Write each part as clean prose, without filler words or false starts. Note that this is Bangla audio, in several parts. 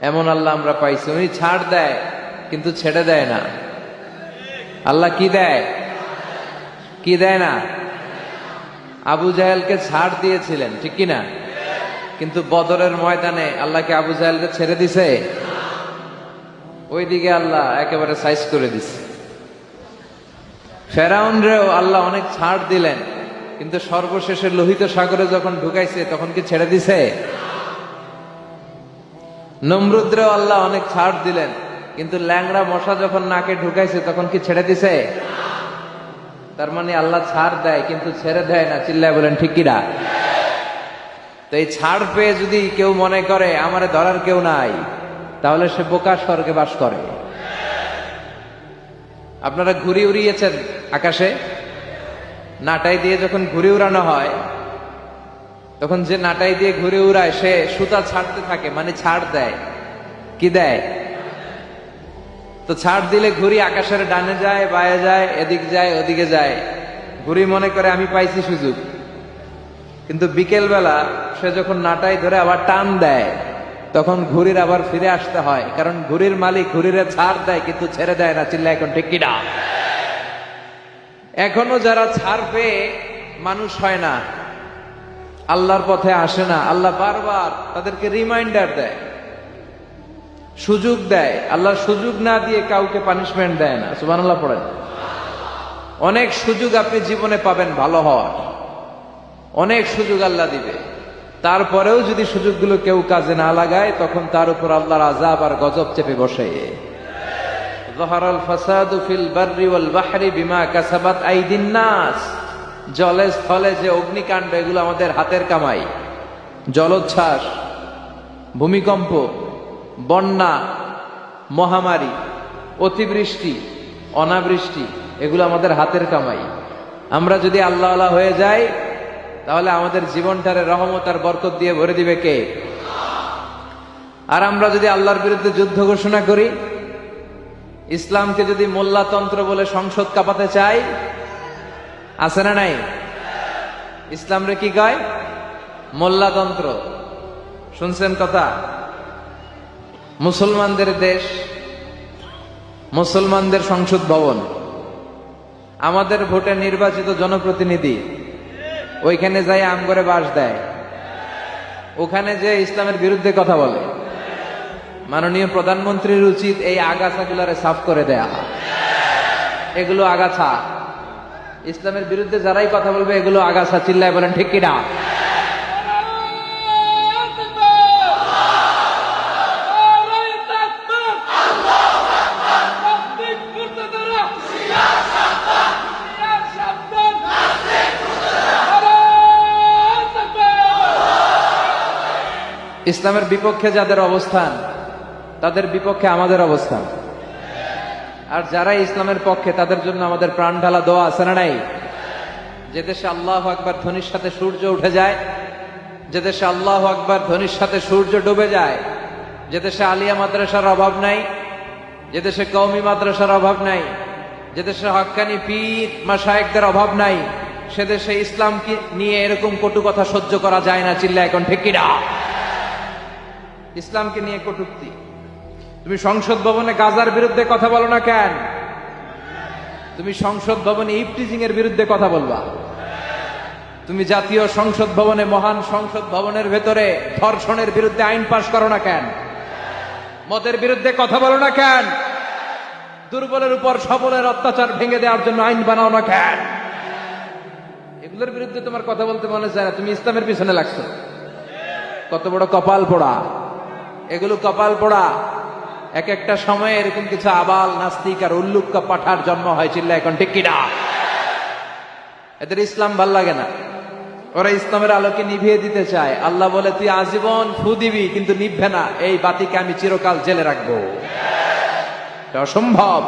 এমন আল্লাহ আমরা পাইছি। উনি ছাড় দেয় কিন্তু ছেড়ে দেয় না। আল্লাহ কি দেয়? কি দেয় না? আবু জাহেলকে ছাড় দিয়েছিলেন, ঠিক কিনা? কিন্তু বদরের ময়দানে আল্লাহকে আবু জাহেলকে ছেড়ে দিছে? ওইদিকে আল্লাহ একেবারে সাইজ করে দিছে। ফেরাউনরেও আল্লাহ অনেক ছাড় দিলেন, কিন্তু সর্বশেষে লোহিত সাগরে যখন ঢুকাইছে তখন কি ছেড়ে দিছে? নমরুদরেও আল্লাহ অনেক ছাড় দিলেন, কিন্তু ল্যাংড়া মশা যখন নাকে ঢুকাইছে তখন কি ছেড়ে দিছে? তার মানে আল্লাহ ছাড় দেয় কিন্তু ছেড়ে দেয় না। চিল্লায় বলেন ঠিক কিনা? তো এই ছাড় পেয়ে যদি কেউ মনে করে আমারে ধরার কেউ নাই, তাহলে সে বোকা স্বর্গে বাস করে। আপনারা ঘুড়ি উড়িয়েছেন আকাশে? নাটাই দিয়ে যখন ঘুড়ি উড়ানো হয়, তখন যে নাটাই দিয়ে ঘুড়ি উড়ায় সে সুতা ছাড়তে থাকে, মানে ছাড় দেয়। কি দেয়? তো ছাড় দিলে ঘুড়ি আকাশের ডানে যায়, বায়ে যায়, এদিক যায়, ওদিকে যায়। ঘুড়ি মনে করে আমি পাইছি সুযোগ। কিন্তু বিকেল বেলা সে যখন নাটাই ধরে আবার টান দেয়, তখন ঘুড়ির আবার ফিরে আসতে হয়, কারণ ঘুড়ির মালিক ঘুড়িরে ছাড় দেয় কিন্তু ছেড়ে দেয় না। চিল্লা এখন ঠিক কিনা? এখনো যারা ছাড় পেয়ে মানুষ হয় না, আল্লাহর পথে আসে না, আল্লাহ বারবার তাদেরকে রিমাইন্ডার দেয়, সুযোগ দেয়। আল্লাহ সুযোগ না দিয়ে কাউকে পানিশমেন্ট দেয় না। সুবহানাল্লাহ পড়েন। অনেক সুযোগ আপনি জীবনে পাবেন ভালো হওয়ার, অনেক সুযোগ আল্লাহ দিবে। তারপরেও যদি সুযোগগুলো কেউ কাজে না লাগায়, তখন তার উপর আল্লাহর আযাব আর গজব চেপে বসে। যাহারাল ফাসাদু ফিল বাররি ওয়াল বাহরি বিমা কাসাবাত আইদিন নাস। জলে স্থলে যে অগ্নিকাণ্ড, এগুলো আমাদের হাতের কামাই। জলোচ্ছ্বাস, ভূমিকম্প, বন্যা, মহামারী, অতিবৃষ্টি, অনাবৃষ্টি, এগুলো আমাদের হাতের কামাই। আমরা যদি আল্লাহওয়ালা হয়ে যাই, তাহলে আমাদের জীবনটারে রহমত আর বরকত দিয়ে ভরে দিবে কে? আর আমরা যদি আল্লাহর বিরুদ্ধে যুদ্ধ ঘোষণা করি, ইসলামকে যদি মোল্লাতন্ত্র বলে সংসদ কাঁপাতে চাই, আছে না নাই? ইসলাম রে কি কয়? মোল্লাতন্ত্র। শুনছেন কথা? মুসলমানদের দেশ, মুসলমানদের সংসদ ভবন, আমাদের ভোটে নির্বাচিত জনপ্রতিনিধি ওইখানে যাই আম করে বাস দেয়, ওখানে যে ইসলামের বিরুদ্ধে কথা বলে। মাননীয় প্রধানমন্ত্রীর উচিত এই আগাছাগুলারে সাফ করে দেয়া। এগুলো আগাছা, ইসলামের বিরুদ্ধে যারাই কথা বলবে এগুলো আগাছা। চিল্লায় বলেন ঠিক কিনা? ইসলামের বিপক্ষে যাদের অবস্থান, তাদের বিপক্ষে আমাদের অবস্থান। আর যারা ইসলামের পক্ষে, তাদের জন্য আমাদের প্রাণ ঢালা দোয়া, আছে না নাই? যে দেশে আল্লাহু আকবার ধ্বনির সাথে সূর্য উঠে যায়, যে দেশে আল্লাহু আকবার ধ্বনির সাথে সূর্য ডুবে যায়, যে দেশে আলিয়া মাদ্রাসার অভাব নাই, যে দেশে কওমি মাদ্রাসার অভাব নাই, যে দেশে হক্কানি পীর মাশায়েখদের অভাব নাই, সে দেশে ইসলামকে নিয়ে এরকম কটু কথা সহ্য করা যায় না। চিল্লা এখন ঠিক কিনা? ইসলামকে নিয়ে কটূক্তি। তুমি সংসদ ভবনে গাজার বিরুদ্ধে কথা বলো না কেন? তুমি সংসদ ভবনে ইফটিজিং এর বিরুদ্ধে কথা বলবা। তুমি জাতীয় সংসদ ভবনে, মহান সংসদ ভবনের ভেতরে ধর্ষণের বিরুদ্ধে আইন পাশ করো না কেন? মদের বিরুদ্ধে কথা বলো না কেন? দুর্বলের উপর সবলের অত্যাচার ভেঙে দেওয়ার জন্য আইন বানাও না কেন? এগুলোর বিরুদ্ধে তোমার কথা বলতে মনে চায় না, তুমি ইসলামের পিছনে লাগছো। কত বড় কপাল পোড়া! এগুলো কপাল পোড়া। এক একটা সময়ে এরকম কিছু আবাল নাস্তিক আর উল্লুক্কা পাঠার জন্ম হয়। চিল্লা এখন ঠিক কিনা? এদের ইসলাম ভাল লাগে না, ওরা ইসলামের আলোকে নিভিয়ে দিতে চায়। আল্লাহ বলে তুই আজীবন ফু দিবি কিন্তু নিভবে না, এই বাতিকে আমি চিরকাল জেলে রাখবো। এটা অসম্ভব।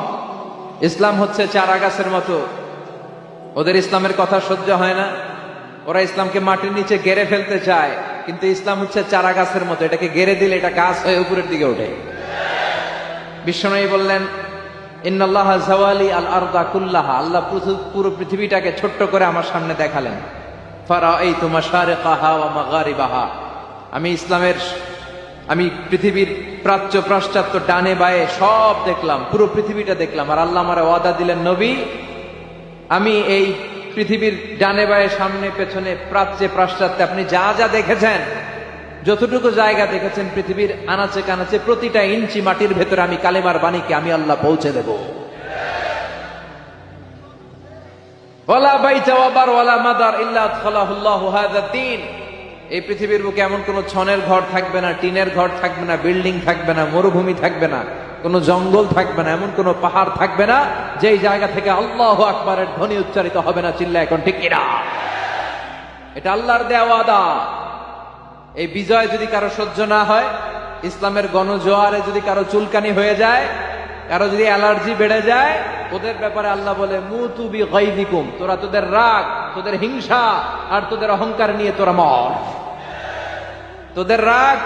ইসলাম হচ্ছে চারা গাছের মতো, ওদের ইসলামের কথা সহ্য হয় না, ওরা ইসলামকে মাটির নিচে গেড়ে ফেলতে চায়। কিন্তু ইসলাম হচ্ছে চারা গাছের মতো, এটাকে গেড়ে দিলে এটা গাছ হয়ে উপরের দিকে ওঠে। বিশ্বনবী বললেন ইন্নাল্লাহা যাওয়ালি আল আরদা কুল্লাহা, আল্লাহ পুরো পৃথিবীটাকে ছোট্ট করে আমার সামনে দেখালেন। ফারাআইতু মাশারিকাহা ওয়া মাগারিবাহা, আমি পৃথিবীর প্রাচ্য পাশ্চাত্য ডানে বায়ে সব দেখলাম, পুরো পৃথিবীটা দেখলাম। আর আল্লাহ আমারে ওয়াদা দিলেন, নবী আমি এই পৃথিবীর ডানে বায়ে সামনে পেছনে প্রাচ্যে পাশ্চাত্যে আপনি যা যা দেখেছেন, যতটুকু জায়গা দেখেছেন পৃথিবীর আনাচে কানাচে প্রতিটা ইঞ্চি মাটির ভেতরে আমি কালেমার বাণীকে আমি আল্লাহ পৌঁছে দেব। ওয়ালা বাইতা ওয়াবার ওয়ালা মাদার ইল্লা আদখালাহুল্লাহু হাযা দ্বীন। এই পৃথিবীর বুকে এমন কোন ছনের ঘর থাকবে না, টিনের ঘর থাকবে না, বিল্ডিং থাকবে না, মরুভূমি থাকবে না, কোন জঙ্গল থাকবে না, এমন কোন পাহাড় থাকবে না যেই জায়গা থেকে আল্লাহু আকবারের ধ্বনি উচ্চারিত হবে না। চিল্লা এখন ঠিক কিনা? এটা আল্লাহর দেওয়া ওয়াদা। এই বিজয় যদি কারো সহ্য না হয়, ইসলামের গণজোয়ারে যদি কারো চুলকানি হয়ে যায়, কারো যদি অ্যালার্জি বেড়ে যায়, ওদের ব্যাপারে আল্লাহ বলে মুতু বিগাইযিকুম, তোরা তোদের রাগ, তোদের হিংসা আর তোদের অহংকার নিয়ে তোরা মর। তোদের রাগ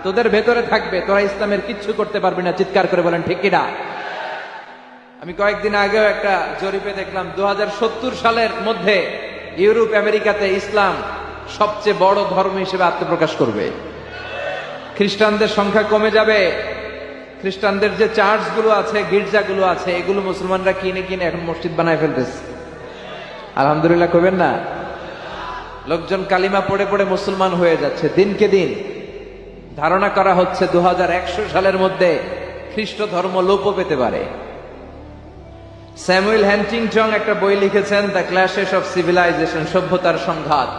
তোদের ভেতরে থাকবে, তোরা ইসলামের কিচ্ছু করতে পারবি না। চিৎকার করে বলেন ঠিক কিনা? আমি কয়েকদিন আগেও একটা জরিপে দেখলাম 2070 সালের মধ্যে ইউরোপ আমেরিকাতে ইসলাম সবচেয়ে বড় ধর্ম হিসেবে আত্মপ্রকাশ করবে। খ্রিস্টানদের সংখ্যা কমে যাবে। খ্রিস্টানদের যে চার্চ গুলো আছে, গির্জাগুলো আছে, এগুলো মুসলমানরা কিনে কিনে এখন মসজিদ বানায় ফেলতেছে। আলহামদুলিল্লাহ কইবেন না? লোকজন কালিমা পড়ে পড়ে মুসলমান হয়ে যাচ্ছে দিনকে দিন। ধারণা করা হচ্ছে 2100 সালের মধ্যে খ্রিস্ট ধর্ম লোপ পেতে পারে। স্যামুয়েল হ্যান্টিংটন একটা বই লিখেছেন, দ্য ক্ল্যাশেস অফ সিভিলাইজেশন, সভ্যতার সংঘাত।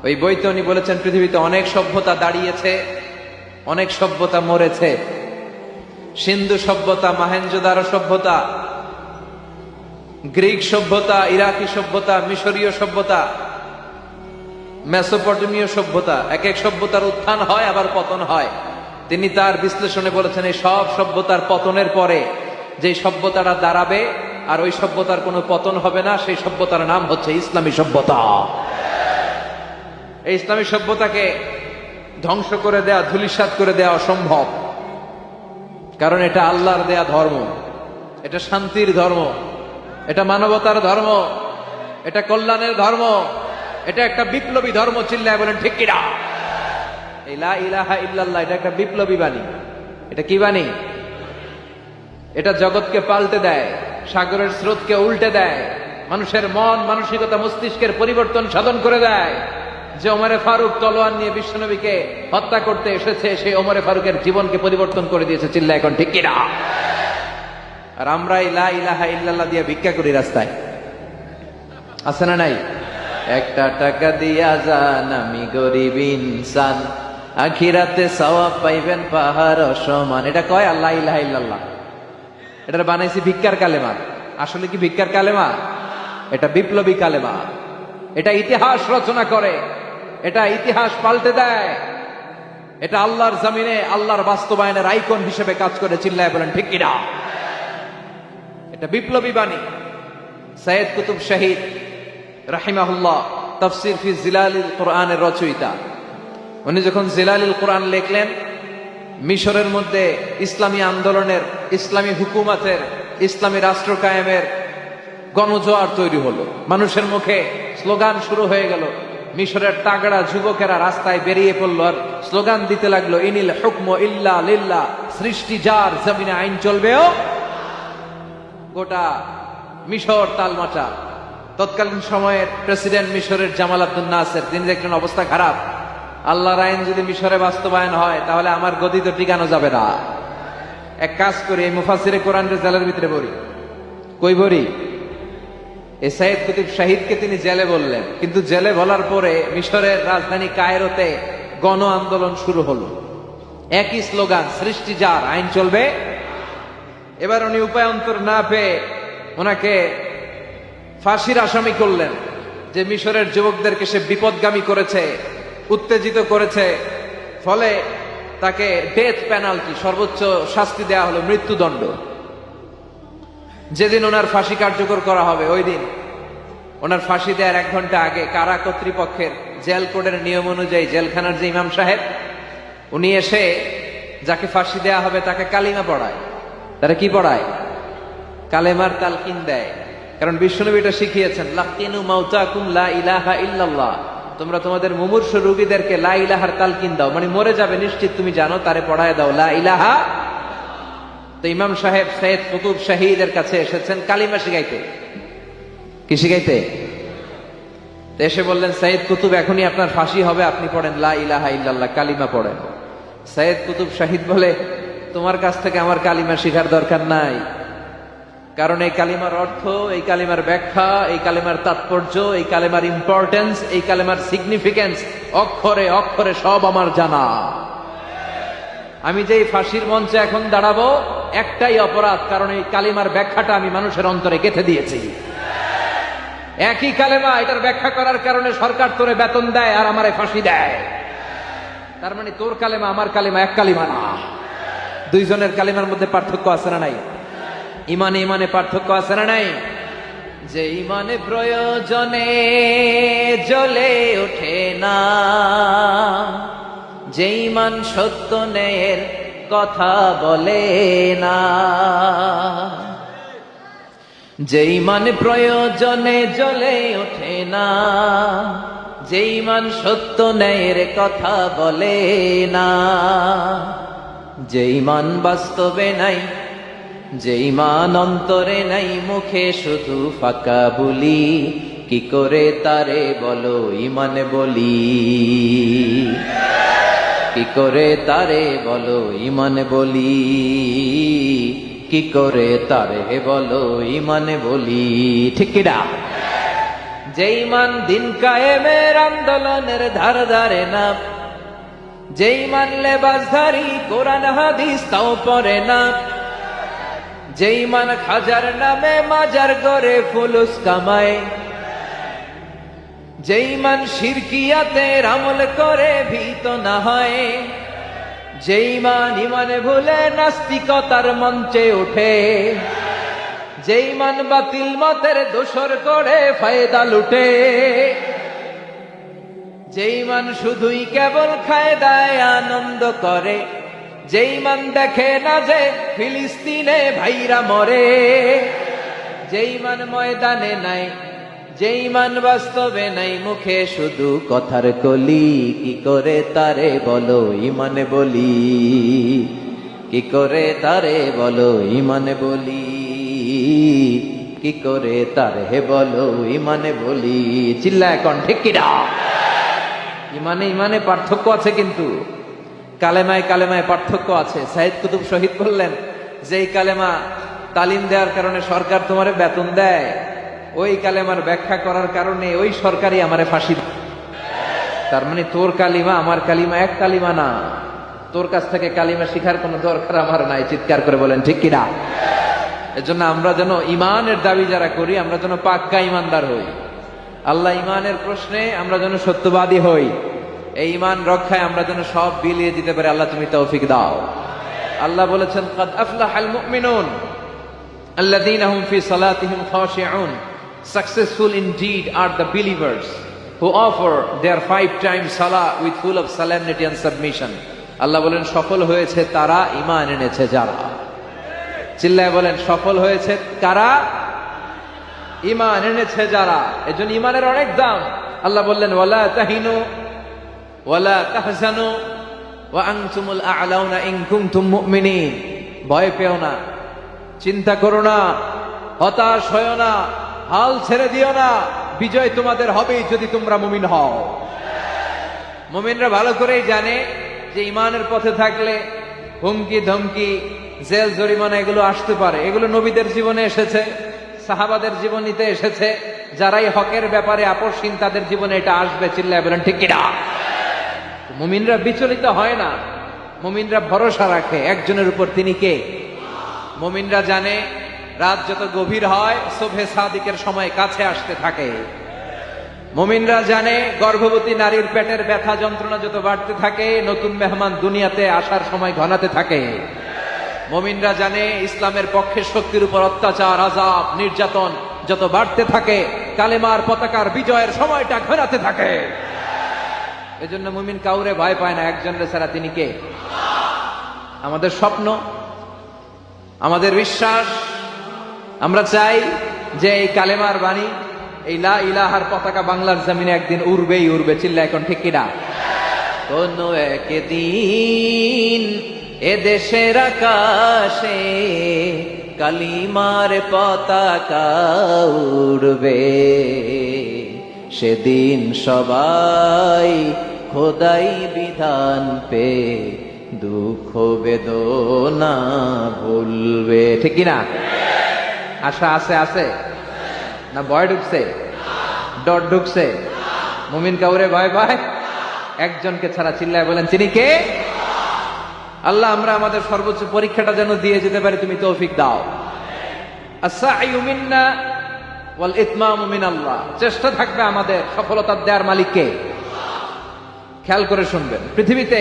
ওই বইতে উনি বলেছেন পৃথিবীতে অনেক সভ্যতা দাঁড়িয়েছে, অনেক সভ্যতা মরেছে। সিন্ধু সভ্যতা, মহেঞ্জোদারো সভ্যতা, গ্রিক সভ্যতা, ইরাকি সভ্যতা, মিশরীয় সভ্যতা, মেসোপটেমীয় সভ্যতা, এক এক সভ্যতার উত্থান হয় আবার পতন হয়। তিনি তার বিশ্লেষণে বলেছেন এই সব সভ্যতার পতনের পরে যে সভ্যতাটা দাঁড়াবে আর ওই সভ্যতার কোনো পতন হবে না, সেই সভ্যতার নাম হচ্ছে ইসলামী সভ্যতা। এই ইসলামী সভ্যতাকে ধ্বংস করে দেওয়া, ধূলিসাৎ করে দেওয়া অসম্ভব। কারণ এটা আল্লাহর দেয়া ধর্ম, এটা শান্তির ধর্ম, এটা মানবতার ধর্ম, এটা কল্যাণের ধর্ম, এটা একটা বিপ্লবী ধর্ম। চিল্লায় বলেন ঠিক কিনা? এই লা ইলাহা ইল্লাল্লাহ এটা একটা বিপ্লবী বাণী। এটা কি বাণী? এটা জগৎকে পাল্টে দেয়, সাগরের স্রোতকে উল্টে দেয়, মানুষের মন মানসিকতা মস্তিষ্কের পরিবর্তন সাধন করে দেয়। যে ওমরে ফারুক তলোয়ার নিয়ে বিশ্বনবীকে হত্যা করতে এসেছে, সেই ওমরে ফারুকের জীবনকে পরিবর্তন করে দিয়েছে। চিল্লা এখন ঠিক কিনা? আর আমরা লা ইলাহা ইল্লাল্লাহ দিয়ে ভিক্ষা করি রাস্তায়, আছে না নাই? একটা টাকা দিয়া যান আমি গরিব ইনসান, আখিরাতে সওয়াব পাইবেন পাহাড় সমান। এটা কয় আল্লাহ ইলাহা ইল্লাল্লাহ। এটা বানাইছি ভিক্ষার কালেমা। আসলে কি ভিক্ষার কালেমা? এটা বিপ্লবী কালেমা। এটা ইতিহাস রচনা করে, এটা ইতিহাস পাল্টে দেয়, এটা আল্লাহর জমিনে আল্লাহর বাস্তবায়নের আইকন হিসেবে কাজ করে। চিল্লায় বলেন ঠিক কিনা? এটা বিপ্লবী বাণী। সৈয়দ কুতুব শহীদ রাহিমাহুল্লাহ তাফসীর ফি জিলালিল কোরআনের রচয়িতা, উনি যখন জিলালিল কোরআন লিখলেন, মিশরের মধ্যে ইসলামী আন্দোলনের, ইসলামী হুকুমতের, ইসলামী রাষ্ট্র কায়েমের গণজোয়ার তৈরি হলো। মানুষের মুখে স্লোগান শুরু হয়ে গেল। মিশরের তাগড়া যুবকেরা রাস্তায় বেরিয়ে পড়ল আর স্লোগান দিতে লাগলো, ইনিল হুকম ইল্লা লিল্লাহ, সৃষ্টি যার, জমিনে আইন চলবেও। গোটা মিশর তালমাচা। তৎকালীন সময়ের প্রেসিডেন্ট মিশরের জামাল আব্দুল নাসের, তিনি দেখলেন অবস্থা খারাপ। আল্লাহর আইন যদি মিশরে বাস্তবায়ন হয় তাহলে আমার গদি তো টিকানো যাবে না। এক কাজ করি, এই মুফাসিরে কোরআনের জেলের ভিতরে ভরি। কই ভরি? এই সৈয়দ কুতুব শহীদকে তিনি জেলে বললেন, কিন্তু জেলে বলার পরে মিশরের রাজধানী কায়রোতে গণ আন্দোলন শুরু হলো। একই স্লোগান, সৃষ্টি যার, আইন চলবে। এবার উনি উপায়ন্তর না পেয়ে ওনাকে ফাঁসির আসামি করলেন, যে মিশরের যুবকদেরকে সে বিপদগামী করেছে, উত্তেজিত করেছে। ফলে তাকে ডেথ পেনাল্টি, সর্বোচ্চ শাস্তি দেয়া হলো, মৃত্যুদণ্ড। যেদিন ওনার ফাঁসি কার্যকর করা হবে, ওই দিন ওনার ফাঁসি দেওয়ার 1 ঘন্টা আগে কারা কর্তৃপক্ষের জেল কোডের নিয়ম অনুযায়ী জেলখানার যে ইমাম সাহেব, উনি এসে যাকে ফাঁসি দেয়া হবে তাকে কালিমা পড়ায়। তারা কি পড়ায়? কালেমার তালকিন দেয়। কারণ বিশ্বনবী এটা শিখিয়েছেন, লাকিনু মাউতাকুম লা ইলাহা ইল্লাল্লাহ, তোমরা তোমাদের মুমূর্ষ রোগীদেরকে লা ইলাহার তালকিন দাও, মানে মরে যাবে নিশ্চিত তুমি জানো, তারে পড়ায় দাও লা ইলাহা। তো ইমাম সাহেব সৈয়দ কুতুব শাহীদের কাছে এসেছেন কালিমা শিখাইতে। কি শিখাইতে? তো এসে বললেন, সৈয়দ কুতুব এখনই আপনার ফাঁসি হবে, আপনি পড়েন লা ইলাহা ইল্লাল্লাহ, কালিমা পড়েন। সৈয়দ কুতুব শাহীদ বলে, তোমার কাছ থেকে আমার কালিমা শিখার দরকার নাই, কারণ এই কালিমার অর্থ, এই কালিমার ব্যাখ্যা, এই কালিমার তাৎপর্য, এই কালিমার ইম্পর্টেন্স, এই কালিমার সিগনিফিকেন্স অক্ষরে অক্ষরে সব আমার জানা। আমি যে এই ফাঁসির মঞ্চে এখন দাঁড়াবো একটাই অপরাধ, কারণ এই কালিমার ব্যাখ্যাটা আমি মানুষের অন্তরে গেঁথে দিয়েছি। একই কালেমা, এটার ব্যাখ্যা করার কারণে সরকার তোরে বেতন দেয় আর আমারে ফাঁসি দেয়। তার মানে তোর কালেমা আমার কালেমা এক কালিমা না, দুইজনের কালিমার মধ্যে পার্থক্য আছে না নাই? ইমানে ইমানে পার্থক্য আছে না নাই? যে ইমানে প্রয়োজনে জ্বলে ওঠে না, যে ইমান সত্য ন্যায়ের কথা বলে না, যে ইমান প্রয়োজনে জ্বলে ওঠে না, যে ইমান সত্য ন্যায়ের কথা বলে না, যে ইমান বাস্তবে নাই, যে ইমান অন্তরে নাই, মুখে শুধু ফাঁকা বলি, কি করে তারে বলো ইমান বলি, কি করে তারে বলো ইমান বলি, কি করে তারে বলো ইমান বলি। ঠিক কিনা? যে ইমান দিন কায়েমের আন্দোলনের ধার ধারে না, যে ইমান লেবাসধারী কোরআন হাদিস তাও পড়ে না, যে ইমান খাজার নামে মাজার গড়ে ফুলুস কামায়, যে ইমান শিরকিয়াতের আমল করে ভীত না হয়, যে ইমান ইমানে ভুলে নাস্তিকতার মঞ্চে ওঠে, যে ইমান বাতিল মতের দোসর করে ফায়দা লুটে, যে ইমান শুধুই কেবল খায় দায় আনন্দ করে, যে ইমান দেখে না যে ফিলিস্তিনে ভাইরা মরে, যে ইমান ময়দানে নাই, যে ইমান বাস্তবে নাই, মুখে শুধু কথার কলি, কি করে তারে বলো ইমান বলি, কি করে তারে বলো ইমান বলি, কি করে তারে বলো ইমান বলি। চিল্লায় কোন ঠিক কিনা? ইমানে ইমানে পার্থক্য আছে, কিন্তু কালেমায় কালেমায় পার্থক্য আছে। সাইদ কুতুব শহীদ বললেন, যেই কালেমা তালিম দেওয়ার কারণে সরকার তোমারে বেতন দেয়, ওই কালেমার ব্যাখ্যা করার কারণে ওই সরকারই আমারে ফাঁসি। তার মানে তোর কালিমা আমার কালিমা এক কালিমা না, তোর কাছ থেকে কালিমা শিখার কোনো দরকার আমার নাই। চিৎকার করে বলেন ঠিক কিনা? এজন্য আমরা যেন ইমানের দাবি যারা করি, আমরা যেন পাক্কা ইমানদার হই। আল্লাহ ইমানের প্রশ্নে আমরা যেন সত্যবাদী হই। এই ইমান রক্ষায় আমরা যেন সব বিলিয়ে দিতে পারি। আল্লাহ তুমি তৌফিক দাও। আল্লাহ বলেছেন, কাদ আফলাহাল মুমিনুন আল্লাযীনা হুম ফি সালাতিহিম খাশিউন। Successful indeed are the believers who offer their 5 times salah with full of solemnity and submission. আল্লাহ বলেন, সফল হয়েছে তারা ঈমান এনেছে যারা। চিল্লায় বলেন, সফল হয়েছে কারা? ঈমান এনেছে যারা। এজন্য ঈমানের অনেক দাম। আল্লাহ বললেন, ওয়ালা তাহিনু ওয়ালা তাহজানু ওয়া আনতুমুল আ'লাউনা ইন কুনতুম মুমিনিন। ভয় পেও না, চিন্তা করো না, হতাশ হয়ো না, হাল ছেড়ে দিও না। বিজয় তোমাদের হবেই যদি তোমরা মুমিন হও। মুমিনরা ভালো করেই জানে যে ঈমানের পথে থাকলে হুমকি ধমকি, জেল জরিমানা এগুলো আসতে পারে। এগুলো নবীদের জীবনে এসেছে, সাহাবাদের জীবনীতে এসেছে। যারাই হকের ব্যাপারে আপোষহীন তাদের জীবনে এটা আসবে। চিল্লায় বলেন ঠিক কিনা? মুমিনরা বিচলিত হয় না, মুমিনরা ভরসা রাখে একজনের উপর, তিনি কে? মুমিনরা জানে রাত যত গভীর হয় সুবহে সাদিকের সময় কাছে আসতে থাকে। মুমিনরা জানে গর্ভবতী নারীর পেটের ব্যথা যন্ত্রণা যত বাড়তে থাকে, নতুন মেহমান দুনিয়াতে আসার সময় ঘনাতে থাকে। মুমিনরা জানে ইসলামের পক্ষে শক্তির উপর অত্যাচার, আযাব, নির্যাতন যত বাড়তে থাকে, কালেমার পতাকার বিজয়ের সময়টা ঘনাতে থাকে। এজন্য মুমিন কাউরে ভয় পায় না, একজনের ছাড়া, তিনি কে? আমাদের স্বপ্ন, আমাদের বিশ্বাস, আমরা চাই যে এই কালেমার বাণী এই লা ইলাহার পতাকা বাংলার জমিনে একদিন উড়বেই উড়বে, চিল্লা এখন ঠিক কিনা? কোন একদিন এ দেশের আকাশে কালিমার পতাকা উড়বে, সেদিন সবাই খোদাই বিধান পে দুঃখ বেদনা ভুলবে, ঠিক কিনা? আশা আছে আছে না? ভয় ঢুকছে, ডর ঢুকছে? মুমিন কাউরে ভয় পায়? একজনকে ছাড়া, চিল্লায় বলেন তিনি কে? আল্লাহ, আমরা আমাদের সর্বোচ্চ পরীক্ষাটা যেন দিয়ে যেতে পারি, তুমি তৌফিক দাও। আস-সা'য়ু মিন্না ওয়াল ইতমামু মিনাল্লাহ। চেষ্টা থাকবে আমাদের, সফলতা দেওয়ার মালিক কে? খেয়াল করে শুনবেন, পৃথিবীতে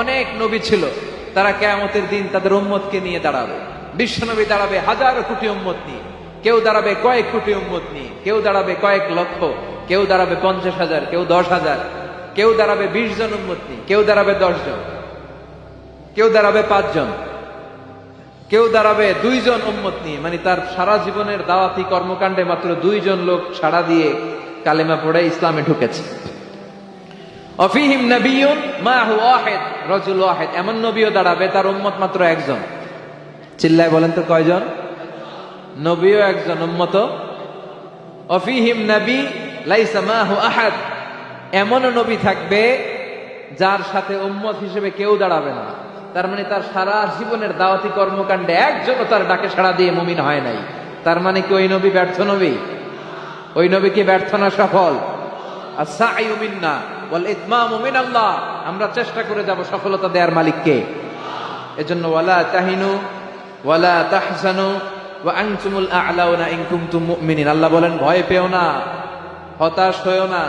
অনেক নবী ছিল, তারা কিয়ামতের দিন তাদের উম্মতকে নিয়ে দাঁড়াবে। বিশ্বনবী দাঁড়াবে হাজার কোটি উম্মত নিয়ে, কেউ দাঁড়াবে কয়েক কোটি উম্মত নিয়ে, কেউ দাঁড়াবে কয়েক লক্ষ, কেউ দাঁড়াবে 50,000, কেউ 10,000, কেউ দাঁড়াবে 20 জন উম্মত নিয়ে, কেউ দাঁড়াবে 10 জন, কেউ দাঁড়াবে 5 জন, কেউ দাঁড়াবে 2 জন উম্মত নিয়ে। মানে তার সারা জীবনের দাওয়াতি কর্মকাণ্ডে মাত্র 2 জন লোক সাড়া দিয়ে কালেমা পড়ে ইসলামে ঢুকেছে। অফিহিম নবিয়্যুন মাহু ওয়াহিদ রাজুল ওয়াহিদ, এমন নবীও দাঁড়াবে তার উম্মত মাত্র একজন। চিল্লায় বলেন তো কয়জন? নবীও একজন, উম্মত। অফিহিম নবী লাইসা মাহু আহাদ, এমনও নবী থাকবে যার সাথে উম্মত হিসেবে কেউ দাঁড়াবে না। তার মানে তার সারা জীবনের দাওয়াতি কর্মকাণ্ডে একজনও তার ডাকে সাড়া দিয়ে মুমিন হয় নাই। তার মানে কি ওই নবী ব্যর্থ নবী? ওই নবী কি ব্যর্থ না সফল? আস-সা'য়ু মিন্না ওয়াল ইতমামু মিনাল্লাহ। আমরা চেষ্টা করে যাব, সফলতা দেওয়ার মালিক কে? এজন্য ওয়ালা তাহিনু ওয়ালা তাহজানু ওয়া আনতুমুল আ'লাউনা ইন কুনতুম মুমিনিন। আল্লাহ বলেন, ভয় পেও না, হতাশ হয়ো না,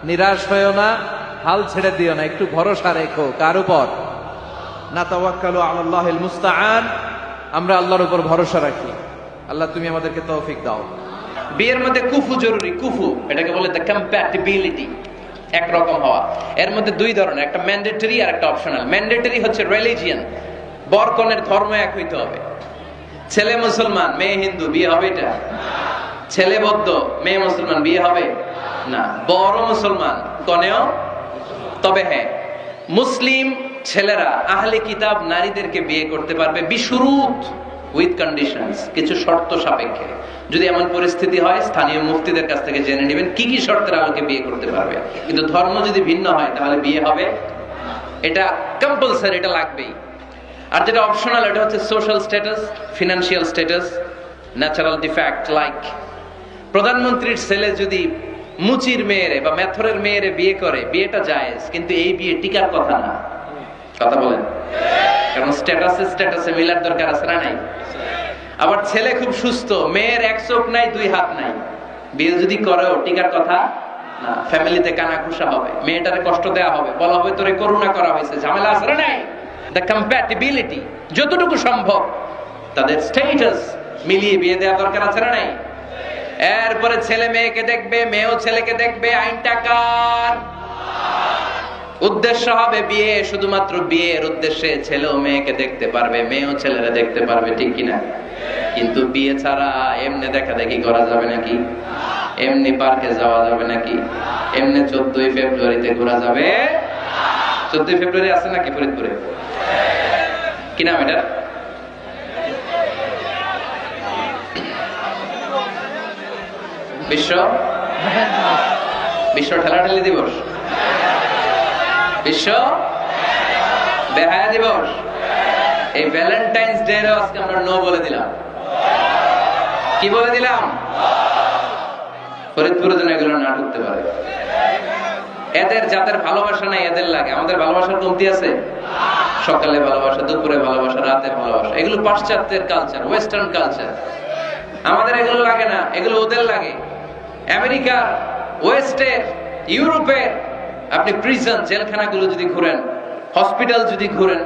নিরাশ হয়ো না, হাল ছেড়ে দিও না, একটু ভরসা রেখো। কার উপর? না তাওয়াক্কালু আলাল্লাহিল মুস্তাআন, আমরা আল্লাহর উপর ভরসা রাখি। আল্লাহ, তুমি আমাদেরকে তৌফিক দাও। বিয়ের মধ্যে কুফু জরুরি। কুফু এটাকে বলে দ্য কম্প্যাটিবিলিটি, একরকম হওয়া। এর মধ্যে 2 ধরনের, একটা ম্যান্ডেটরি আর একটা অপশনাল। ম্যান্ডেটরি হচ্ছে রিলিজিয়ন, বর কনের ধর্ম এক হইতে হবে। ছেলে মুসলমান মেয়ে হিন্দু, বিয়ে হবে এটা? ছেলে বৌদ্ধ মেয়ে মুসলমান, বিয়ে হবে না। বড় মুসলমান, কনেও। তবে হ্যাঁ, মুসলিম ছেলেরা আহলে কিতাব নারীদেরকে বিয়ে করতে পারবে বিশুরুত, উইথ কন্ডিশনস, কিছু শর্ত সাপেক্ষে। যদি এমন পরিস্থিতি হয়, স্থানীয় মুফতিদের কাছ থেকে জেনে নেবেন কি কি শর্তের আলোকে বিয়ে করতে পারবে। কিন্তু ধর্ম যদি ভিন্ন হয় তাহলে বিয়ে হবে, এটা কম্পালসারি, এটা লাগবেই। আর যেটা অপশনাল, এটা হচ্ছে social status, financial status, natural defect. Like প্রধানমন্ত্রীর ছেলে যদি মুচির মেয়েরে বা মেথরের মেয়েরে বিয়ে করে, বিয়েটা জায়েজ, কিন্তু এই বিয়ে টিকার কথা না। কথা বলেন, কারণ স্ট্যাটাসে মিলার দরকার আছে না নাই? আবার ছেলে খুব সুস্থ, মেয়ের 1 চোখ নাই 2 হাত নাই, বিয়ে যদি করেও টিকার কথা না। ফ্যামিলিতে কানাঘুষা হবে, মেয়েটারে কষ্ট দেওয়া হবে, বলা হবে তোরে করুণা করা হয়েছে, ঝামেলা আছে না নাই? দ্য কম্প্যাটিবিলিটি, যতটুকু সম্ভব তাদের স্ট্যাটাস মিলিয়ে বিয়ে দেওয়া দরকার আছে না নাই? এরপরে ছেলে মেয়েকে দেখবে, মেয়েও ছেলেকে দেখবে। আইনটা কার? উদ্দেশ্য হবে বিয়ে, শুধুমাত্র বিয়ের উদ্দেশ্যে ছেলেও মেয়েকে দেখতে পারবে, মেয়েও ছেলেরা দেখতে পারবে, ঠিক কিনা? কিন্তু বিয়ে ছাড়া এমনি দেখা দেখি করা যাবে নাকি? এমনি পার্কে যাওয়া যাবে নাকি? এমনি 14ই ফেব্রুয়ারিতে ঘোরা যাবে? 14ই ফেব্রুয়ারি আছে নাকি ফরিদপুরে? কি নাম এটা? বিশ্ব ঠেলাঠেলি দিবস, বিশ্ব বেহায়া দিবস। এই ভ্যালেন্টাইন্স ডে আজকে আমরা নো বলে দিলাম। কি বলে দিলাম? ফরিদপুরে যেন এগুলো না ঢুকতে পারে। এদের যাদের ভালোবাসা নাই এদের লাগে, আমাদের ভালোবাসার কমতি আছে। সকালে ভালোবাসা, দুপুরে ভালোবাসা, রাতে ভালোবাসা, এগুলো পাশ্চাত্যের কালচার, ওয়েস্টার্ন কালচার। আমাদের এগুলো লাগে না, এগুলো ওদের লাগে। আমেরিকা, ওয়েস্টের, ইউরোপের আপনি প্রিজন, জেলখানাগুলো যদি ঘুরেন, হসপিটাল যদি ঘুরেন,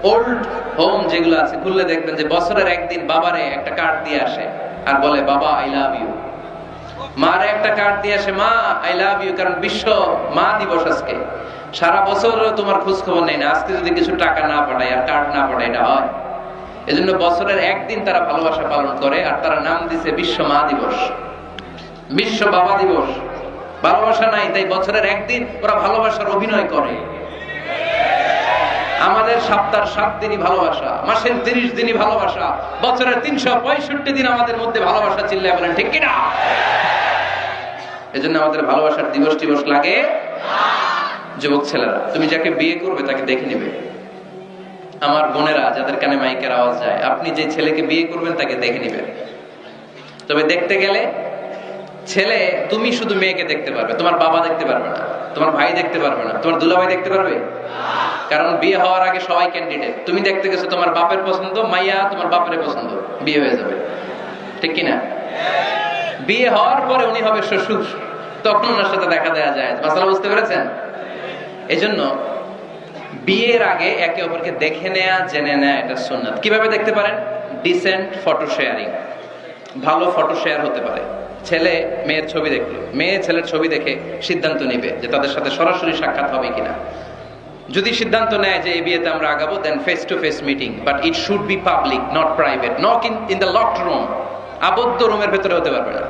ওল্ড হোম যেগুলো আছে, ঘুরলে দেখবেন যে বছরের একদিন বাবারে একটা কার্ড দিয়ে আসে আর বলে, বাবা আই লাভ ইউ। মারে একটা কার্ড দিয়ে আসে, মা আই লাভ ইউ, কারণ বিশ্ব মা দিবস আজকে। সারা বছর তোমার খোঁজ খবর নেই না, আজকে যদি কিছু টাকা না পাঠায় আর কার্ড না পাঠায়, এটা হয়? এজন্য বছরের একদিন তারা ভালোবাসা পালন করে, আর তারা নাম দিছে বিশ্ব মা দিবস। বিশ্ব বাবা দিবস। ভালোবাসা নাই, তাই বছরের একদিন ওরা ভালোবাসার অভিনয় করে। আমাদের সপ্তাহের 7 দিনই ভালোবাসা, মাসের 30 দিনই ভালোবাসা, বছরের 365 দিন আমাদের মধ্যে ভালোবাসা। চিল্লায় বলেন ঠিক কিনা? এজন্য আমাদের ভালোবাসার দিবস টিবস লাগে। যুবক ছেলেরা, তুমি যাকে বিয়ে করবে তাকে দেখে নেবে। আমার বোনেরা যাদের কানে মাইকের আওয়াজ যায়, আপনি যে ছেলেকে বিয়ে করবেন তাকে দেখে নেবেন। তবে দেখতে গেলে ছেলে, তুমি শুধু মেয়েকে দেখতে পারবে, তোমার বাবা দেখতে পারবে না, তোমার ভাই দেখতে পারবে না, তোমার দুলাভাই দেখতে পারবে। কারণ বিয়ে হওয়ার আগে সবাই ক্যান্ডিডেট। তুমি দেখতে গেছো, তোমার বাপের পছন্দ, মাইয়া তোমার বাপের পছন্দ, বিয়ে হয়ে যাবে, ঠিক কিনা? বিয়ে হওয়ার পরে উনি হবে শ্বশুর, তখন ওনার সাথে দেখা দেওয়া যায়। মাসালা বুঝতে পেরেছেন? এজন্য বিয়ের আগে একে অপরকে দেখে নেয়া, জেনে নেয়া, এটা সুন্নাত। কিভাবে দেখতে পারেন? Dissent photo sharing. ভালো ফটো শেয়ার হতে পারে। ছেলে মেয়ের ছবি দেখলো, মেয়ে ছেলের ছবি দেখে সিদ্ধান্ত নিবে যে তাদের সাথে সরাসরি সাক্ষাৎ হবে কিনা। যদি সিদ্ধান্ত নেয় যে এই বিয়েতে আমরা আগাবো, then face to face meeting, but it should be public, not private. Not in the locked room. আবদ্ধ রুমের ভেতরে হতে পারবে না।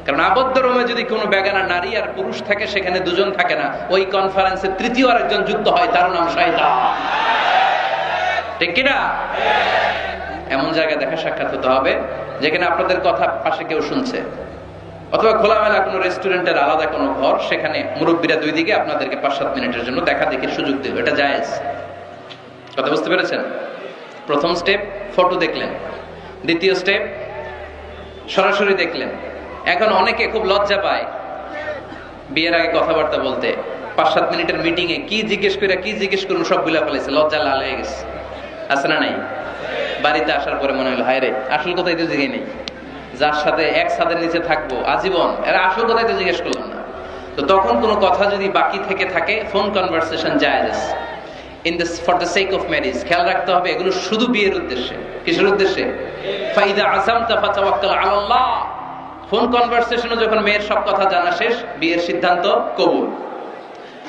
কারণ আবদ্ধ রুমে যদি কোনো বেগানা নারী আর পুরুষ থাকে, সেখানে দুজন থাকে না, ওই কনফারেন্সে তৃতীয় আরেকজন যুক্ত হয়, তার নাম শয়তান, ঠিক কিনা? এমন জায়গায় দেখা সাক্ষাৎ হতে হবে যেখানে আপনাদের কথা পাশে কেউ শুনছে, অথবা খোলামেলা কোনো রেস্টুরেন্টের আলাদা কোনো ঘর, সেখানে মুরব্বীরা দুই দিকে আপনাদেরকে 5-7 মিনিটের জন্য দেখা দেখির সুযোগ দেবে। এটা জায়েজ। কথা বুঝতে পেরেছেন? প্রথম স্টেপ ফটো দেখলেন, দ্বিতীয় স্টেপ সরাসরি দেখলেন। এখন অনেকে খুব লজ্জা পায় বিয়ের আগে কথাবার্তা বলতে। 5-7 মিনিটের মিটিং এ কি জিজ্ঞেস করুন সব গুলা ফেলেছে, লজ্জা লাল হয়ে গেছে। আছে না নাই? বাড়িতে আসার পরে মনে হলো, হায় রে, আসল কথাই তো জিজ্ঞেস নেই। যার সাথে এক ছাদের নিচে থাকবো আজীবন, এরা আসল কথাই তো জিজ্ঞেস করলাম না। তো তখন কোনো কথা যদি বাকি থেকে থাকে, ফোন কনভারসেশন জায়েজ for the sake of marriage. খেয়াল রাখতে হবে এগুলো শুধু বিয়ের উদ্দেশ্যে। কিসের উদ্দেশ্যে? ফাইদা আযামতা ফাতাওয়াক্কাল আলাল্লাহ। ফোন কনভারসেশনে যখন মেয়ের সব কথা জানা শেষ, বিয়ের সিদ্ধান্ত কবুল।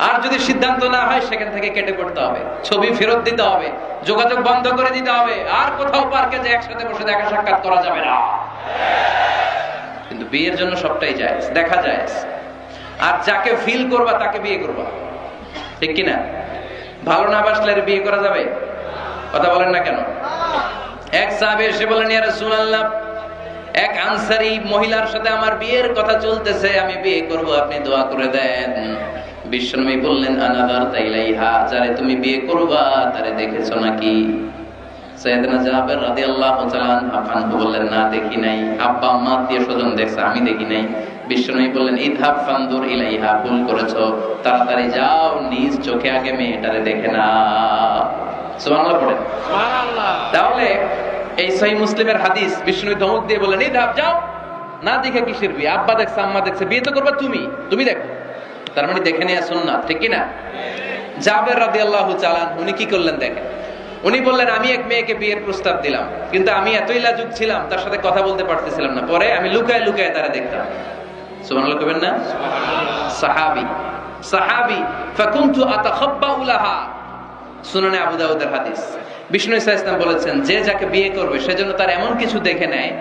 আর যদি সিদ্ধান্ত না হয়, সেখান থেকে কেটে পড়তে হবে, ছবি ফেরত দিতে হবে, যোগাযোগ বন্ধ করে দিতে হবে। আর কোথাও পার্কে যে একসাথে বসে দেখা সাক্ষাৎ করা যাবে না। কিন্তু বিয়ের জন্য সবটাই জায়েজ, দেখা জায়েজ। আর যাকে ফিল করবা তাকে বিয়ে করবা, ঠিক কিনা? ভালো না বাসলে বিয়ে করা যাবে? কথা বলেন না কেন? এক সাহাবী এসে বলেন, ইয়া রাসূলুল্লাহ, এক আনসারী মহিলার সাথে আমার বিয়ের কথা চলতেছে, আমি বিয়ে করব, আপনি দোয়া করে দেন। বিশ্বনবী বললেন, আনাদারতা ইলাইহা, যারে তুমি বিয়ে করবা তারে দেখেছো নাকি? সাইয়েদনা জাবের রাদিয়াল্লাহু তাআলা আনহু বললেন, না দেখি নাই। আব্বা আম্মা আত্মীয় স্বজন দেখছে, আমি দেখি নাই। বিশ্বনবী বললেন, ইযহাব ফানদুর ইলাইহা, ভুল করেছো, তাড়াতাড়ি যাও, নিজ চোখে আগে মেয়েটারে দেখে নাও। সুবহানাল্লাহ পড়েন। সুবহানাল্লাহ। তাহলে এই সহিহ মুসলিমের হাদিস, বিষ্ণু ধমক দিয়ে বললেন, ইযহাব, যাও, না দেখে কিসের বিয়ে? আব্বা দেখছে, আম্মা দেখছে, বিয়ে তো করবা তুমি দেখো। তার মানে দেখে নেয়া সুন্নাত, ঠিক কিনা? জাবের রাদিয়াল্লাহু তাআলা উনি কি করলেন দেখেন। উনি বললেন, আমি এক মেয়েকে বিয়ের প্রস্তাব দিলাম, কিন্তু আমি এতই লাজুক ছিলাম, তার সাথে কথা বলতে পারতেছিলাম না। পরে আমি লুকায় লুকায় তারা দেখতাম। সুবহানাল্লাহ কইবেন না? সাহাবী ফাকুনতু আতাখাব্বাউ লাহা। সুনানে আবু দাউদের হাদিস। বিষ্ণু সাল্লাল্লাহু আলাইহি ওয়াসাল্লাম বলেছেন, যে যাকে বিয়ে করবে সেজন্য তার এমন কিছু দেখে নেয়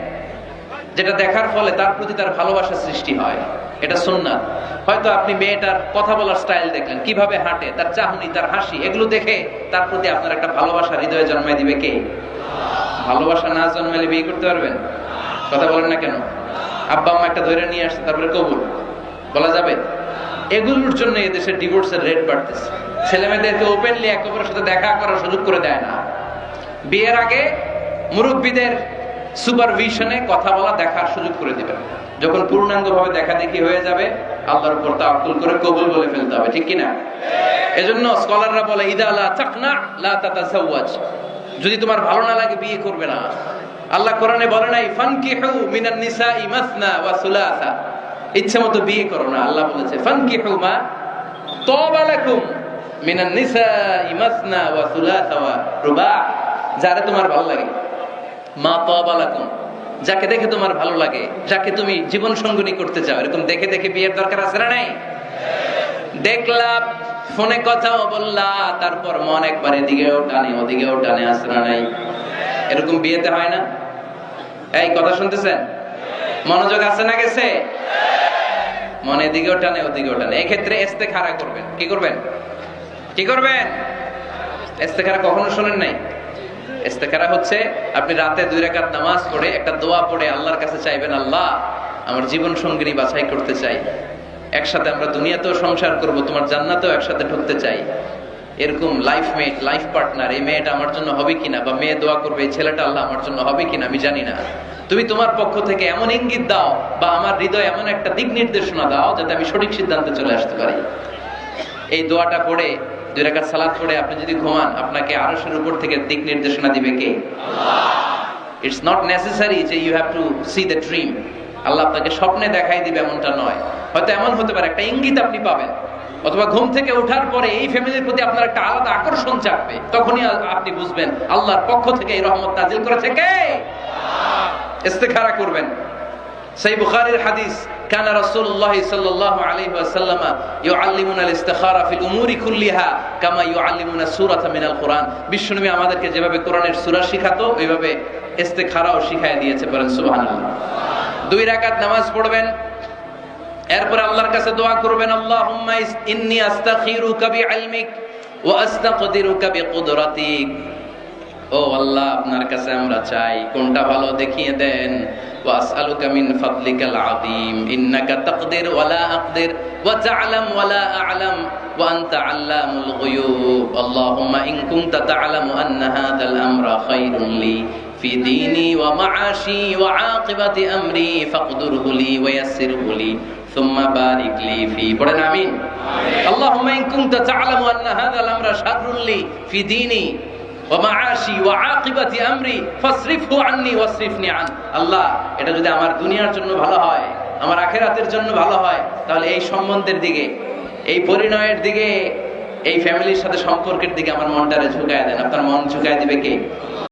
যেটা দেখার ফলে তার প্রতি তার ভালোবাসা সৃষ্টি হয়। এটা সুন্নাত। হয়তো আপনি মেয়েটার কথা বলার স্টাইল দেখলেন, কিভাবে হাঁটে, তার চাহনি, তার হাসি, এগুলো দেখে তার প্রতি আপনার একটা ভালোবাসা হৃদয়ে জন্মায় দিবে কে? ভালোবাসা না জন্মালে বিয়ে করতে পারবেন? কথা বলেন না কেন? আব্বা আম্মা একটা ধরে নিয়ে আসছে, তারপরে কবুল বলা যাবে? এগুলোর জন্য এদেশে ডিভোর্সের রেট বাড়তেছে। ছেলে মেয়েদেরকে ওপেনলি একে অপরের সাথে দেখা করার সুযোগ করে দেয় না। বিয়ের আগে মুরব্বীদের সুপারভিশনে কথা বলা, দেখার সুযোগ করে দিবেন। যখন পূর্ণাঙ্গভাবে দেখা দেখি হয়ে যাবে, আল্লাহর উপর তাওয়াক্কুল করে কবুল বলে ফেলতে হবে, ঠিক কিনা? এজন্য স্কলাররা বলে, ইদা লা তাকনা লা তাতাযাওয়াজ, যদি তোমার ভালো না লাগে বিয়ে করবে না। আল্লাহ কোরআনে বলে নাই, ফানকিহু মিনান নিসাই মাসনা ওয়া সুলাসা, ইচ্ছে মতো বিয়ে করো না। আল্লাহ বলেছে, ফানকিহু মা তাবা লাকুম মিনান নিসাই মাসনা ওয়া সুলাসা ওয়া রুবা, যারে তোমার ভালো লাগে। মা তাবা লাকুম, যাকে দেখে তোমার ভালো লাগে, যাকে তুমি জীবন সঙ্গিনী করতে চাও, এরকম দেখে দেখে বিয়ের দরকার আছে না নাই? দেখলা, ফোনে কথাও বললা, তারপর মন একবার এদিকেও টানে ওদিকেও টানে, আছে না নাই? এরকম বিয়েতে হয় না? এই কথা শুনতেছেন? মনোযোগ আছে না গেছে? মনে এদিকেও টানে ওদিকেও টানে, এক্ষেত্রে ইস্তেখারা করবেন। কি করবেন? কি করবেন? ইস্তেখারা কখনো শোনেন নাই? ইস্তেখারা হচ্ছে আপনি রাতে 2 রাকাত নামাজ পড়ে একটা দোয়া পড়ে আল্লাহর কাছে চাইবেন, আল্লাহ আমার জীবন সঙ্গিনী বাছাই করতে চাই, একসাথে আমরা দুনিয়াতেও সংসার করব, তোমার জান্নাতেও একসাথে ঢুকতে চাই, এরকম লাইফ মেট, লাইফ পার্টনার এই মেয়েটা আমার জন্য হবে কিনা, বা মেয়ে দোয়া করবে এই ছেলেটা আল্লাহ আমার জন্য হবে কিনা আমি জানি না, তুমি তোমার পক্ষ থেকে এমন ইঙ্গিত দাও বা আমার হৃদয়ে এমন একটা দিক নির্দেশনা দাও যাতে আমি সঠিক সিদ্ধান্তে চলে আসতে পারি। এই দোয়াটা পড়ে 2 রাকাত সালাত পড়ে আপনি যদি ঘুমান, আপনাকে আরশের উপর থেকে দিক নির্দেশনা দিবে কে? আল্লাহ। ইটস নট নেসেসারি যে you have to see the dream. আল্লাহ আপনাকে স্বপ্নে দেখাই দিবে এমনটা নয়, হয়তো এমন হতে পারে একটা ইঙ্গিত আপনি পাবেন, অথবা ঘুম থেকে ওঠার পরে এই ফ্যামিলির প্রতি আপনার একটা আলাদা আকর্ষণ জাগবে, তখনই আপনি বুঝবেন আল্লাহর পক্ষ থেকে এই রহমত নাজিল করেছে কে? ইস্তেখারা করবেন। সহিহ বুখারীর হাদিস, কানা রাসূলুল্লাহ সাল্লাল্লাহু আলাইহি ওয়াসাল্লাম ইউআল্লিমুনা আল-ইস্তিখারা ফিল উমুরি কুল্লিহা কামা ইউআল্লিমুনা সূরাতা মিনাল কুরআন। বিশ্বনবী আমাদেরকে যেভাবে কোরআনের সূরা শিখাতো ওইভাবে ইস্তেখারাও শিখায় দিয়েছে, বলেন সুবহানাল্লাহ। 2 রাকাত নামাজ পড়বেন, এরপর আল্লাহর কাছে দোয়া করবেন, আল্লাহুম্মা ইন্নী আস্তাখিরুকা বিইলমিক ওয়া আস্তাকদিরুকা বিকুদরাতিক। ও আল্লাহ, আপনার কাছে আমরা চাই, কোনটা ভালো দেখিয়ে দেন। ওয়া আসআলুকা মিন ফাদলিকাল আযীম ইন্নাকা তাকদির ওয়া লা আকদির ওয়া তা'লাম ওয়া লা আ'লাম ওয়া আনতা আল্লামুল গুয়ুব। আল্লাহুম্মা ইন কুনতা তা'লামু আন্না হাযাল আমরা খায়রুন লি ফি দীনি ওয়া মা'আশি ওয়া আকিবাতি আমরি ফাকদুরহু লি ওয়া ইয়াসসিরহু লি সুম্মা বারিক লি ফি। পড়েন আমিন। আল্লাহুম্মা ইন কুনতা তা'লামু আন্না হাযাল আমরা শাররুন লি ফি দীনি ওয়া মা'আশি ওয়া আকিবাতি আমরি ফাসরিফহু আন্নি ওয়াসরিফনি আন। আল্লাহ, এটা যদি আমার দুনিয়ার জন্য ভালো হয়, আমার আখিরাতের জন্য ভালো হয়, তাহলে এই সম্বন্ধের দিকে, এই পরিণয়ের দিকে, এই ফ্যামিলির সাথে সম্পর্কের দিকে আমার মনটারে ঝুঁকায় দেন। আপনার মন ঝুঁকায় দিবে কে?